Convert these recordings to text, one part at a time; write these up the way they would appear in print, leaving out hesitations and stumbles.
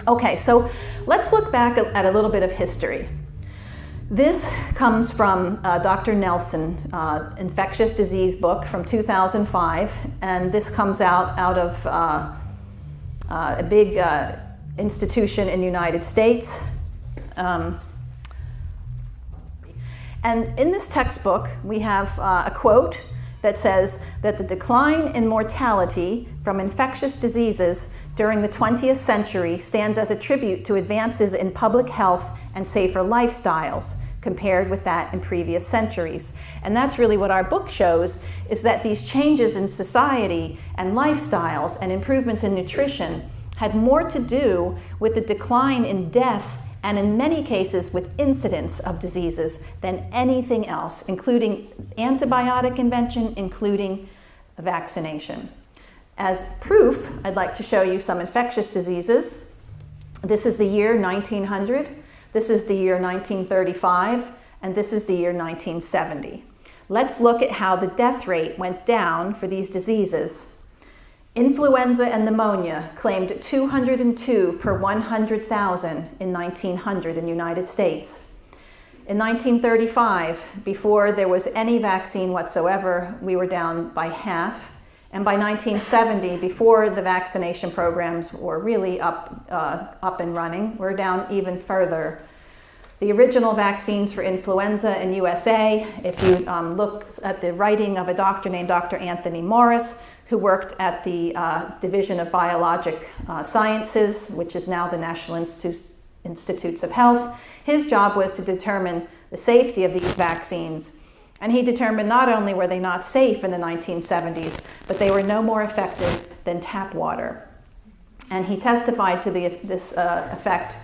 Okay, so let's look back at a little bit of history. This comes from Dr. Nelson, infectious disease book from 2005, and this comes out of a big institution in the United States. And in this textbook, we have a quote that says that the decline in mortality from infectious diseases during the 20th century stands as a tribute to advances in public health and safer lifestyles compared with that in previous centuries. And that's really what our book shows, is that these changes in society and lifestyles and improvements in nutrition had more to do with the decline in death and in many cases with incidence of diseases than anything else, including antibiotic invention, including vaccination. As proof, I'd like to show you some infectious diseases. This is the year 1900, this is the year 1935, and this is the year 1970. Let's look at how the death rate went down for these diseases. Influenza and pneumonia claimed 202 per 100,000 in 1900 in the United States. In 1935, before there was any vaccine whatsoever, we were down by half. And by 1970, before the vaccination programs were really up and running, we're down even further. The original vaccines for influenza in USA, if you look at the writing of a doctor named Dr. Anthony Morris, who worked at the Division of Biologic Sciences, which is now the National Institutes of Health. His job was to determine the safety of these vaccines. And he determined not only were they not safe in the 1970s, but they were no more effective than tap water. And he testified to this effect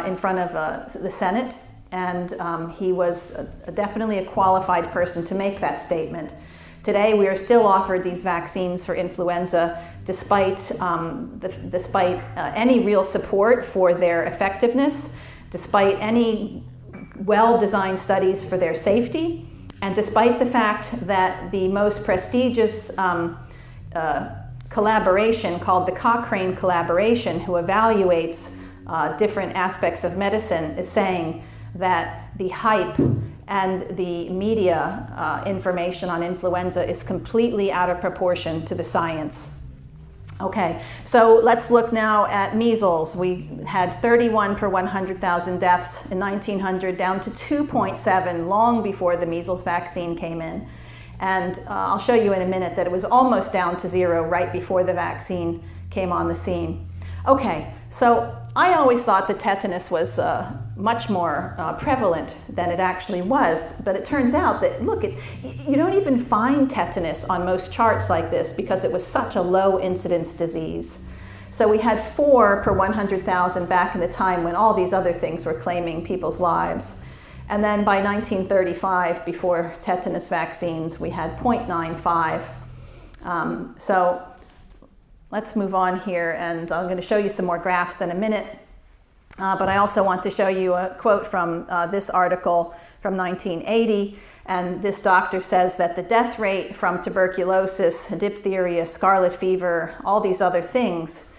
in front of the Senate, and he was definitely a qualified person to make that statement. Today, we are still offered these vaccines for influenza despite any real support for their effectiveness, despite any well-designed studies for their safety, and despite the fact that the most prestigious collaboration called the Cochrane Collaboration, who evaluates different aspects of medicine, is saying that the hype and the media information on influenza is completely out of proportion to the science. Okay, so let's look now at measles. We had 31 per 100,000 deaths in 1900, down to 2.7 long before the measles vaccine came in. And I'll show you in a minute that it was almost down to zero right before the vaccine came on the scene. Okay, so I always thought that tetanus was much more prevalent than it actually was, but it turns out that, look, you don't even find tetanus on most charts like this because it was such a low incidence disease. So we had 4 per 100,000 back in the time when all these other things were claiming people's lives. And then by 1935, before tetanus vaccines, we had 0.95. So let's move on here, and I'm going to show you some more graphs in a minute. But I also want to show you a quote from this article from 1980. And this doctor says that the death rate from tuberculosis, diphtheria, scarlet fever, all these other things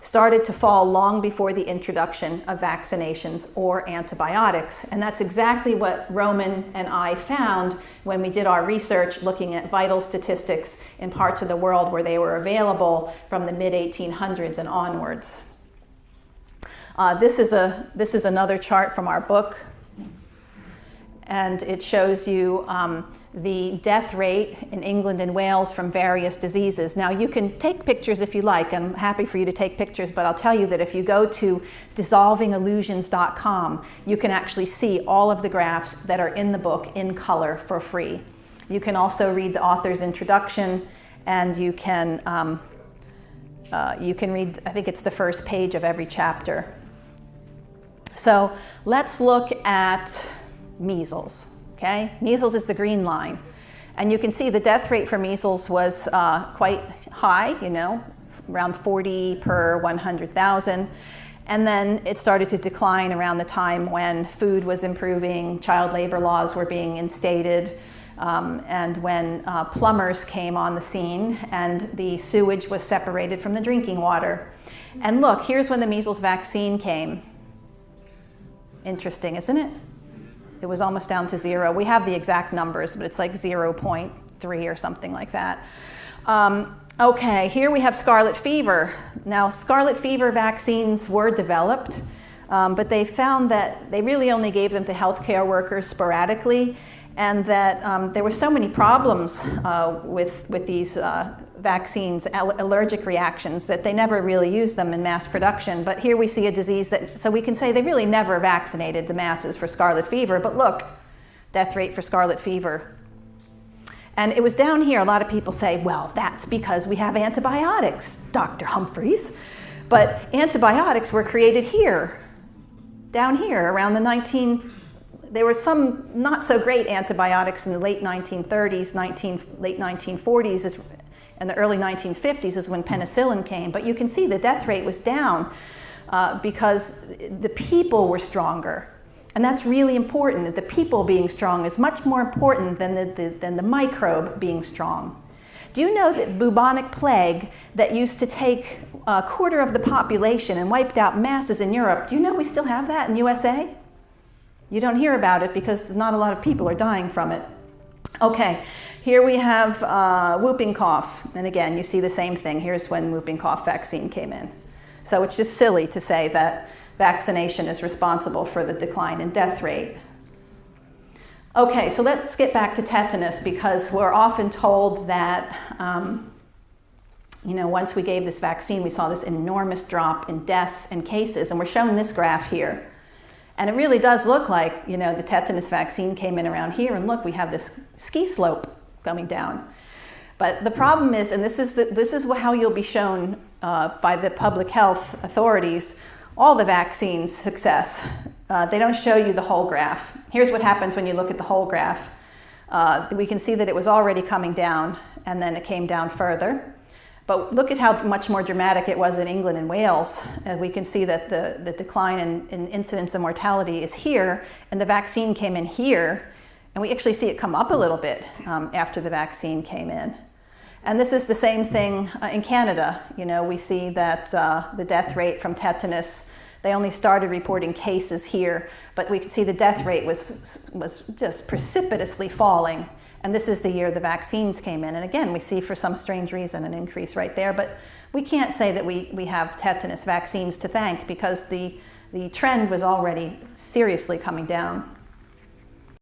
started to fall long before the introduction of vaccinations or antibiotics. And that's exactly what Roman and I found when we did our research looking at vital statistics in parts of the world where they were available from the mid-1800s and onwards. This is another chart from our book, and it shows you the death rate in England and Wales from various diseases. Now, you can take pictures if you like. I'm happy for you to take pictures, but I'll tell you that if you go to dissolvingillusions.com, you can actually see all of the graphs that are in the book in color for free. You can also read the author's introduction, and you can read, I think it's the first page of every chapter. So let's look at measles. Okay? Measles is the green line. And you can see the death rate for measles was quite high, around 40 per 100,000. And then it started to decline around the time when food was improving, child labor laws were being instated, and when plumbers came on the scene and the sewage was separated from the drinking water. And look, here's when the measles vaccine came. Interesting, isn't it? It was almost down to 0. We have the exact numbers, but it's like 0.3 or something like that. Okay, here we have scarlet fever. Now, scarlet fever vaccines were developed, but they found that they really only gave them to healthcare workers sporadically, and that there were so many problems with these vaccines, allergic reactions, that they never really used them in mass production. But here we see a disease that, so we can say they really never vaccinated the masses for scarlet fever, but look, death rate for scarlet fever. And it was down here. A lot of people say, well, that's because we have antibiotics, Dr. Humphreys. But antibiotics were created here, down here, around the there were some not so great antibiotics in the late 1930s, late 1940s, and the early 1950s is when penicillin came. But you can see the death rate was down because the people were stronger. And that's really important, that the people being strong is much more important than the microbe being strong. Do you know that bubonic plague that used to take a quarter of the population and wiped out masses in Europe, do you know we still have that in USA? You don't hear about it because not a lot of people are dying from it. Okay, here we have whooping cough. And again, you see the same thing. Here's when whooping cough vaccine came in. So it's just silly to say that vaccination is responsible for the decline in death rate. Okay, so let's get back to tetanus, because we're often told that once we gave this vaccine, we saw this enormous drop in death and cases, and we're shown this graph here. And it really does look like, the tetanus vaccine came in around here, and look, we have this ski slope coming down. But the problem is, and this is how you'll be shown by the public health authorities, all the vaccines' success. They don't show you the whole graph. Here's what happens when you look at the whole graph. We can see that it was already coming down, and then it came down further. But look at how much more dramatic it was in England and Wales. We can see that the decline in incidence and mortality is here, and the vaccine came in here, and we actually see it come up a little bit after the vaccine came in. And this is the same thing in Canada. We see that the death rate from tetanus, they only started reporting cases here, but we can see the death rate was just precipitously falling. And this is the year the vaccines came in. And again, we see for some strange reason an increase right there, but we can't say that we have tetanus vaccines to thank, because the trend was already seriously coming down.